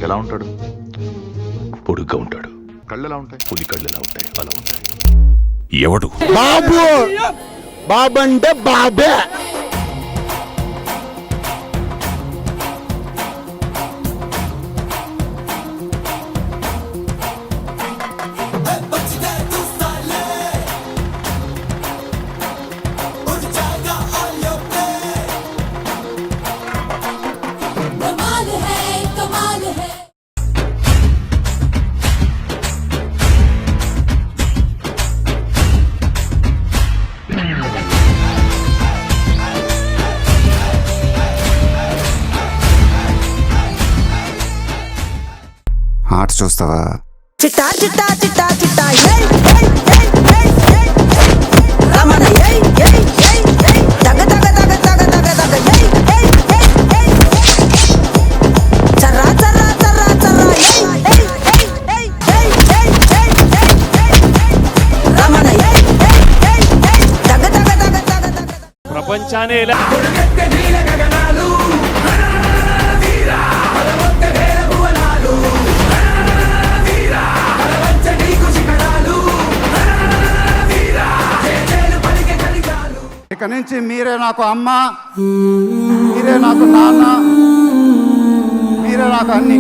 ఎలా ఉంటాడు? పొడుగ్గా ఉంటాడు. కళ్ళు ఎలా ఉంటాయి? పులి కళ్ళు ఎలా ఉంటాయి అలా ఉంటాయి. ఎవడు? బాబు బాబంటే బాబే. ఆట చూస్తావా? చిట్టా చిట్టా చిట్టా చిట్టా ఏయ్ ఏయ్ ఏయ్ ఏయ్ ఏయ్ రమణ ఏయ్ ఏయ్ ఏయ్ ఏయ్ దగ దగ దగ దగ దగ దగ ఏయ్ ఏయ్ ఏయ్ ఏయ్ చర్రా చర్రా చర్రా చర్రా ఏయ్ ఏయ్ ఏయ్ ఏయ్ ఏయ్ ఏయ్ ఏయ్ రమణ ఏయ్ ఏయ్ ఏయ్ ఏయ్ దగ దగ దగ దగ దగ. ప్రపంచానే ఇలా ఇక నుంచి మీరే నాకు అమ్మ, మీరే నాకు నాన్న, మీరే నాకు అన్ని.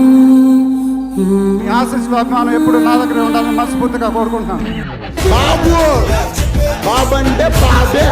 మీ ఆశీస్సులు అభిమానం ఎప్పుడు నా దగ్గరే ఉండాలని మనస్ఫూర్తిగా కోరుకుంటున్నాను. బాబు బాబంటే బాబే.